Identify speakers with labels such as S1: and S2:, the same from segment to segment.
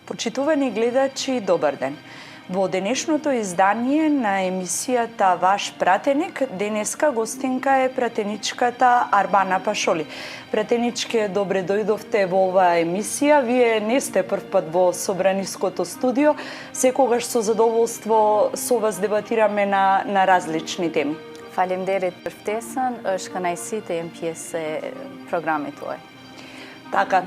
S1: Почитувани гледачи, добар ден. Во денешното издание на емисијата Ваш пратеник, денеска гостинка е пратеничката Арбана Пашоли. Пратеничке, добре дојдовте во оваа емисија. Вие не сте прв пат во Собраниското студио. Секогаш со задоволство со вас дебатираме на различни теми.
S2: Faleminderit për ftesën, është kënaqësi të jem pjesë e programit tuaj.
S1: Така,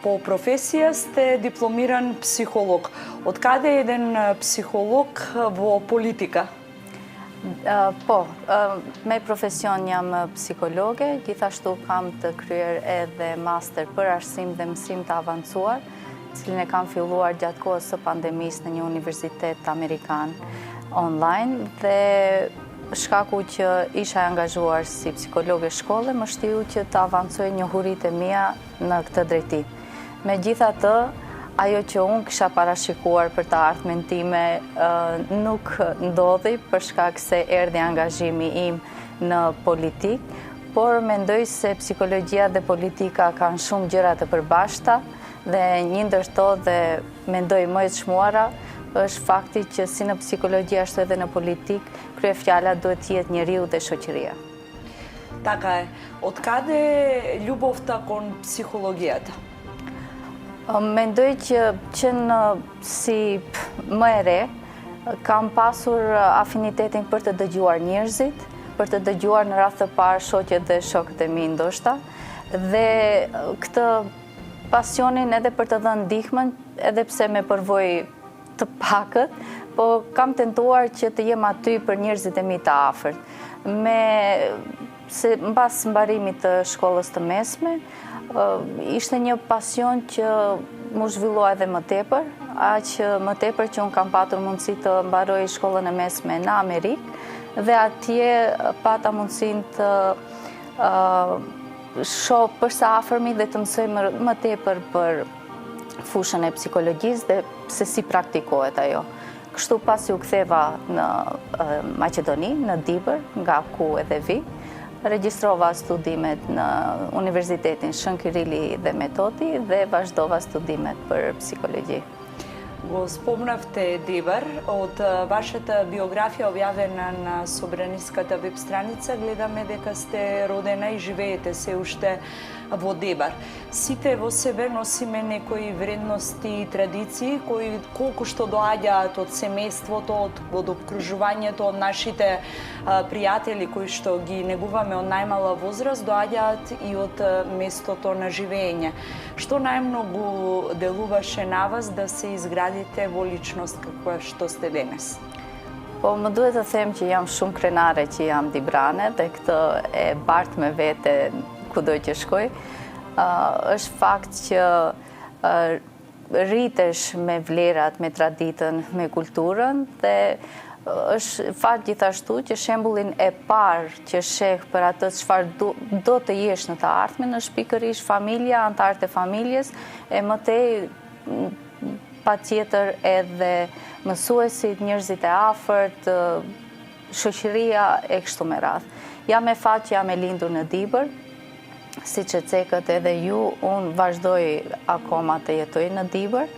S1: по професија сте дипломиран психолог. Откаде еден психолог во политика?
S2: Po, me profesion jam psikologe, gjithashtu kam të kryer edhe master për arsim dhe mësim të avancuar, cilin e kam filluar gjatë kohës së pandemisë në një universitet amerikan online dhe shkaku që isha angazhuar si psikologe shkolle më shtiu që të avancoj njohuritë e mia në këtë drejtim. Megjithatë, ajo që unë kisha parashikuar për të ardhmen time nuk ndodhi për shkak se erdhi angazhimi im në politik, por mendoj se psikologjia dhe politika kanë shumë gjëra të përbashkëta dhe një ndër to dhe mendoj më e çmuara është fakti që si në psikologji ashtu edhe në politik, kryefjala duhet të jetë njeriu dhe shoqëria.
S1: Така е. Откаде љубовта кон психологијата?
S2: Mendoj që në si më e re, kam pasur afinitetin për të dëgjuar njerëzit, për të dëgjuar në radhë të parë shoqet dhe shokët e mi ndoshta, dhe këtë pasionin edhe për të dhënë ndihmën, edhe pse me përvojë të pakët, po kam tentuar që të jem aty për njerëzit e mi të afërt. Mbas mbarimit të shkollës të mesme, ishte një pasion që mu zhvillua edhe më tepër, aq më tepër që unë kam patur mundësi të mbaroj shkollën e mesme në Amerikë dhe atje pata mundësin të shoh përsa afërmi dhe të mësoj më tepër për fushën e psikologjisë dhe se si praktikohet ajo. Kështu pasi u ktheva në Maqedoni, në Dibër, nga ku edhe vi, regjistrova studimet në Universitetin Shën Kirili dhe Metodi dhe vazhdova studimet për psikologji.
S1: Го спомнавте Дибар, од вашата биографија објавена на Собраниската веб страница, гледаме дека сте родена и живеете се уште во Дебар. Сите во себе носиме некои вредности и традиции кои колку што доаѓаат од семејството, од обкружувањето, од нашите пријатели кои што ги негуваме од најмала возраст, доаѓаат и од местото на живење. Што најмногу делуваше на вас да се изградите во личност каква што сте денес?
S2: Po më duhet të them që jam shumë krenare që jam dibrane dhe këtë e bart me vete kudo që shkoj. Është fakt që rritesh me vlerat, me traditën, me kulturën dhe është fakt gjithashtu që shembullin e parë që sheh për atë çfarë do të jesh në të ardhmen është pikërisht familja, anëtarët e familjes, e mëtej patjetër edhe mësuesit, njerëzit e afërt, shoqëria e kështu me radhë. Jam e fat që jam e lindur në Dibër, siç e cekët edhe ju, unë vazhdoj akoma të jetoj në Dibër,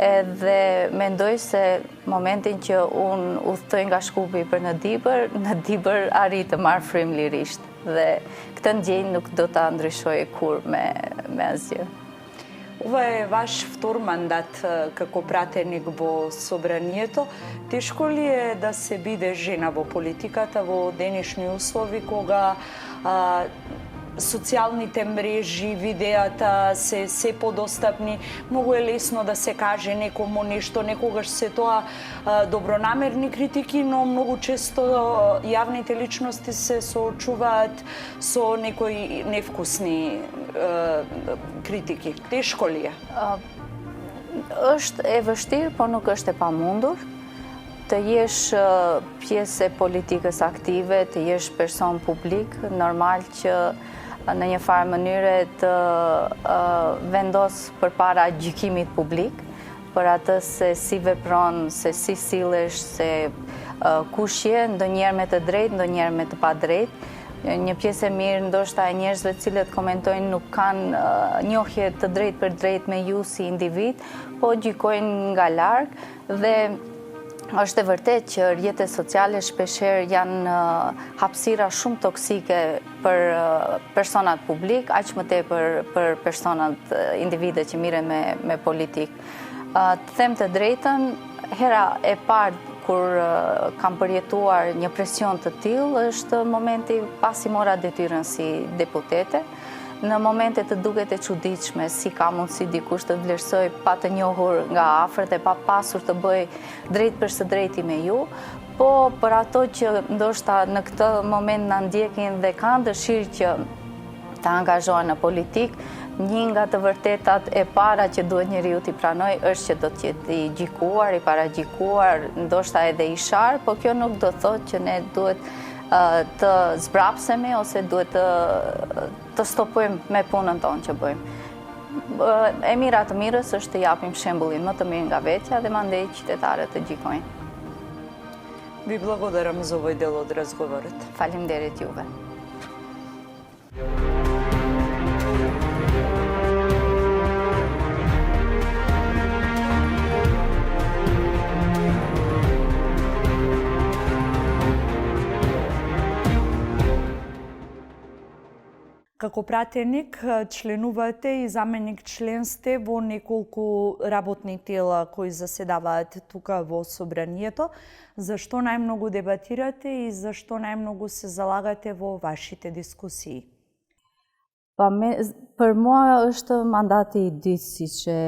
S2: edhe mendoj se momentin që unë udhtoj nga Shkupi për në Dibër arrit të marr frym lirisht dhe këtë ndjenjë nuk do ta ndryshoj kur me asgjë.
S1: Ова е ваш втор мандат како пратеник во Собранието. Тешко ли е да се биде жена во политиката во денешни услови кога социјалните мрежи, видеата се подостапни, многу е лесно да се каже некому нешто, некогаш се тоа добронамерни критики, но многу често јавните личности се соочуваат со некои невкусни критики. Тешко ли е?
S2: Është e vështirë, por nuk është e pamundur. Të jesh pjesë e politikës aktive, të jesh person publik, normal që në një farë mënyre të vendos përpara gjykimit publik, për atë se si vepron, se si sillesh, se kush je, ndonjëherë me të drejtë, ndonjëherë me të padrejtë, një pjesë e mirë ndoshta e njerëzve të cilët komentojnë nuk kanë njohje të drejtë për drejtë me ju si individ, po gjykojnë nga larg dhe është e vërtet që rrjetet sociale shpeshherë janë hapësira shumë toksike për personat publik, aq më tepër për personat individët që mirën me politikë. Të them të drejtën, hera e parë kur kam përjetuar një presion të tillë është momenti pasi mora detyrën si deputete. Në momente të duket e çuditshme si ka mundësi dikush të vlerësoj pa të njohur nga afërt e pa pasur të bëj drejt për së drejti me ju, po për ato që ndoshta në këtë moment na ndjekin dhe kanë dëshirë që të angazhohen në politikë, një nga të vërtetat e para që duhet njeriu t'i pranoj është që do të jetë i gjykuar, i paragjykuar, ndoshta edhe i sharë, po kjo nuk do thotë që ne duhet të zbrapsemi ose duhet të stopojmë me punën tonë që bëjmë. E mira të mirës është të japim shembullin më të mirë nga vetja dhe mandej qytetarët të gjykojnë.
S1: Ви благодарам за овој дел од разговорот.
S2: Faleminderit juve.
S1: Како пратеник членувате и заменик член сте во неколку работни тела кои заседаваат тука во собранието. Зашто најмногу дебатирате и зашто најмногу се залагате во вашите дискусии?
S2: Për mua është mandati i dytë siç e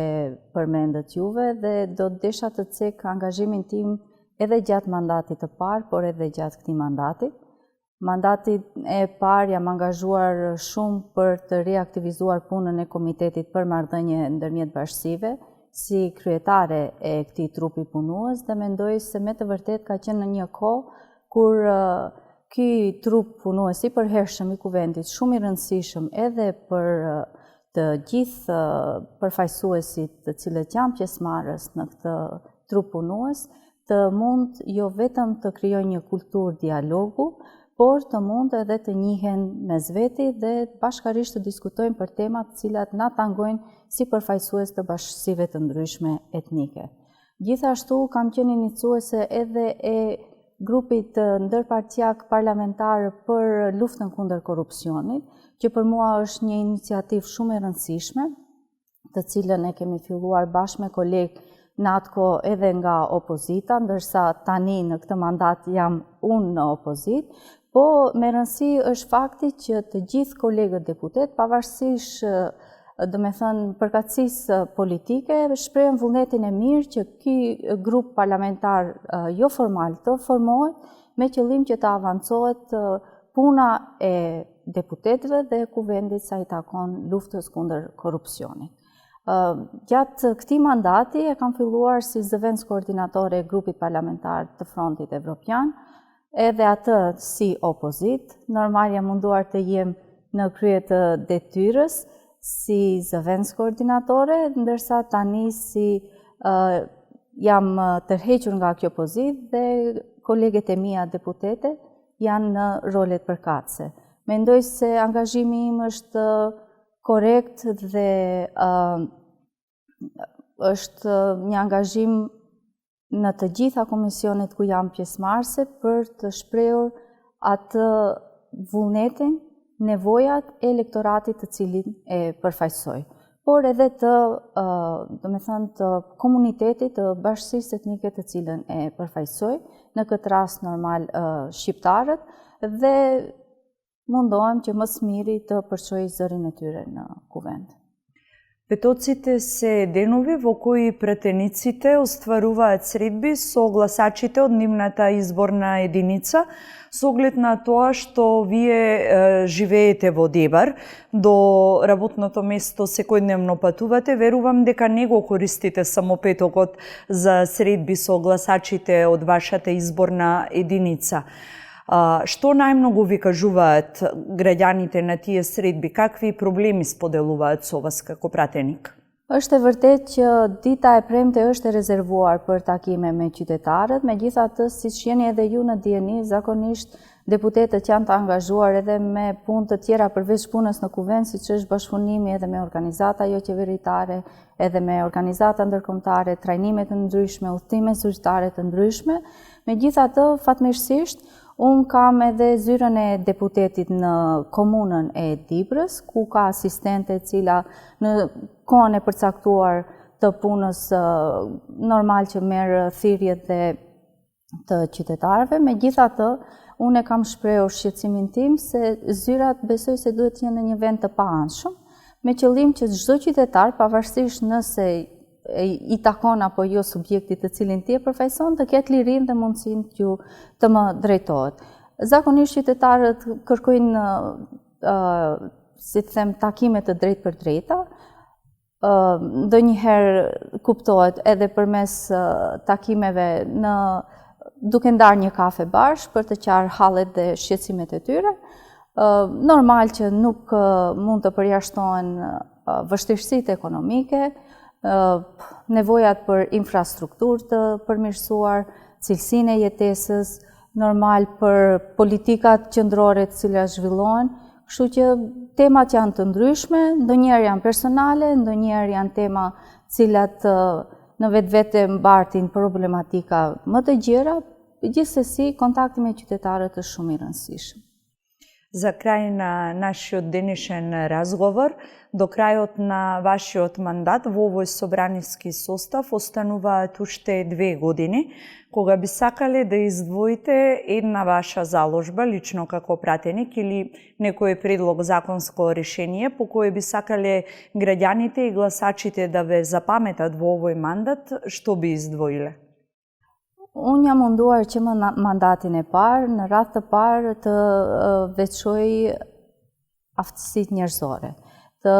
S2: përmendët juve dhe do të desha të cek angazhimin tim edhe gjatë mandatit të parë, por edhe gjatë këtij mandati. Mandati e parë jam angazhuar shumë për të reaktivizuar punën e Komitetit për Marrëdhënie ndërmjet bashkësive si kryetare e këtij trupi punues dhe mendoj se me të vërtet ka qenë në një kohë kur ky trup punues i përhershëm i Kuvendit, shumë i rëndësishëm edhe për të gjithë përfaqësuesit të cilët janë pjesëmarrës në këtë trup punues, të mund jo vetëm të krijojë një kulturë dialogu, por të mund edhe të njihen mes veti dhe bashkarisht të diskutojnë për temat të cilat na tangojnë si përfaqësues të bashkësive të ndryshme etnike. Gjithashtu kam qenë iniciuese edhe e grupit ndërpartiak parlamentar për luftën kundër korrupsionit, që për mua është një iniciativë shumë e rëndësishme, të cilën e kemi filluar bashkë me kolegë në atë kohë edhe nga opozita, ndërsa tani në këtë mandat jam unë në opozit, po me rëndësi është fakti që të gjithë kolegët deputet, pavarësisht përkatësisë politike, shprehen vullnetin e mirë që ky grup parlamentar jo formal të formohet me qëllim që të avancohet puna e deputetëve dhe Kuvendit sa i takon luftës kundër korrupsionit. Gjatë këtij mandati e kam filluar si zëvendës koordinatore e grupit parlamentar të Frontit Evropian, edhe atë si opozit. Normal jam munduar të jem në krye të detyrës si zëvendës koordinatore, ndërsa tani si jam tërhequr nga kjo pozitë dhe koleget e mia deputete janë në rolet përkatëse. Mendoj se angazhimi im është korrekt dhe është një angazhim në të gjitha komisionet ku jam pjesëmarrëse për të shprehur atë vullnetin, nevojat e elektoratit të cilin e përfaqësoj, por edhe të komunitetit të bashkësisë etnike të cilën e përfaqësoj, në këtë rast normal shqiptarët, dhe mundohem që më së miri të përçoj zërin e tyre në kuvend.
S1: Петоците се денови во кои претениците остваруваат средби со гласачите од нивната изборна единица, со оглед на тоа што вие живеете во Дебар, до работното место секојдневно патувате, верувам дека не го користите само петокот за средби со гласачите од вашата изборна единица. Што најмногу ви кажуваат граѓаните на тие средби? Какви проблеми споделуваат со вас како пратеник?
S2: Është e vërtet që dita e premte është e rezervuar për takime me qytetarët, megjithatë, siç jeni edhe ju në dieni, zakonisht deputetët janë të angazhuar edhe me punë të tjera përveç punës në kuvend, siç është bashkëpunimi edhe me organizata jo qeveritare, edhe me organizata ndërkombëtare, trajnime të ndryshme, udhëtime zyrtare të ndryshme. Megjithatë, fatmirësisht, unë kam edhe zyrën e deputetit në komunën e Dibrës, ku ka asistente cila në kohën e përcaktuar të punës normal që merr thirrjet dhe të qytetarëve. Megjithatë, unë e kam shprehur shqetësimin tim se zyrat besoj se duhet të jenë në një vend të paanshëm, me qëllim që çdo qytetar, pavarësisht nëse i takon apo jo subjektit të cilin ti e përfaqëson, të ketë lirinë dhe mundësinë të më drejtohet. Zakonisht qytetarët kërkojnë, si të them, takime të drejtë për drejta. Ndonjëherë kuptohet edhe përmes takimeve duke ndarë një kafe bashkë për të qarë hallet dhe shqetësimet e tyre. Normal që nuk mund të përjashtohen vështirësitë ekonomike, nevojat për infrastrukturë të përmirësuar, cilësinë e jetesës, normal për politikat qendrore të cilat zhvillohen, kështu që temat janë të ndryshme, ndonjëherë janë personale, ndonjëherë janë tema cilat në vetvete mbartin problematika më të gjera, gjithsesi kontakti me qytetarët është shumë i rëndësishëm.
S1: За край на нашиот денешен разговор, до крајот на вашиот мандат во овој собраниски состав остануваат уште 2 години, кога би сакале да издвоите една ваша заложба, лично како пратеник, или некој предлог законско решение по кое би сакале граѓаните и гласачите да ве запаметат во овој мандат, што би издвоиле?
S2: Unë jam munduar që më mandatin e parë, në radhë të parë të veçoj aftësitë njerëzore, të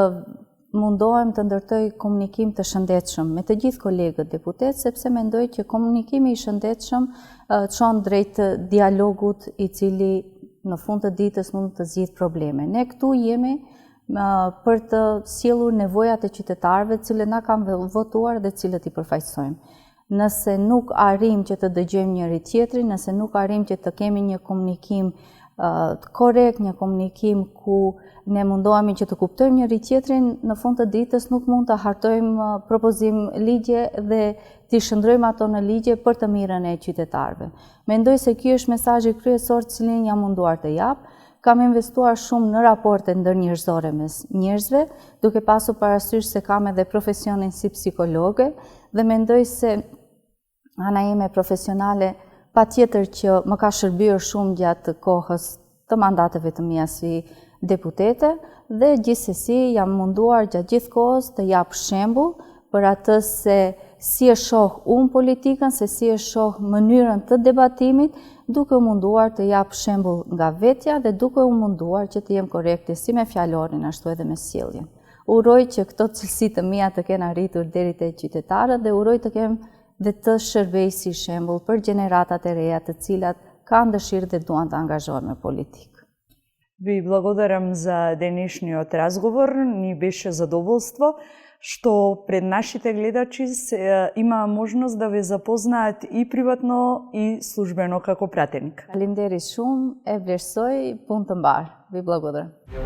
S2: mundohem të ndërtoj komunikim të shëndetshëm me të gjithë kolegët deputet, sepse mendoj që komunikimi i shëndetshëm çon drejt dialogut i cili në fund të ditës mund të zgjidhë probleme. Ne këtu jemi për të sjellur nevojat e qytetarëve, të cilët na kanë votuar dhe të cilët i përfaqësojmë. Nëse nuk arrim që të dëgjojmë njëri tjetrin, nëse nuk arrim që të kemi një komunikim korrekt, një komunikim ku ne mundohemi që të kuptojmë njëri tjetrin, në fund të ditës nuk mund të hartojmë propozim ligje dhe t'i shndrojmë ato në ligje për të mirën e qytetarëve. Mendoj se ky është mesazhi kryesor të cilin jam munduar të jap. Kam investuar shumë në raporte ndërnjerëzore mes njerëzve, duke pasur parasysh se kam edhe profesionin si psikologe, dhe mendoj se ana ime profesionale patjetër që më ka shërbyer shumë gjatë kohës të mandateve të mia si deputete, dhe gjithsesi jam munduar gjatë gjithë kohës të jap shembull për atë se si e shoh unë politikën, se si e shoh mënyrën të debatimit, duke u munduar të jap shembull nga vetja dhe duke u munduar që të jem korrekte si me fjalorin ashtu edhe me sjelljen. Uroj që këto cilësi të mia të kenë arritur deri te qytetarët dhe uroj të kem dhe të shërbej si shembull për gjeneratat e reja të cilat kanë dëshirë dhe duan të angazhohen me politikë.
S1: Ви благодарам за денешниот разговор, ни беше задоволство што пред нашите гледачи има можност да ве запознаат и приватно и службено како пратеник.
S2: Faleminderit shumë, e vlerësoj, punë të mbar. Vi благодарам.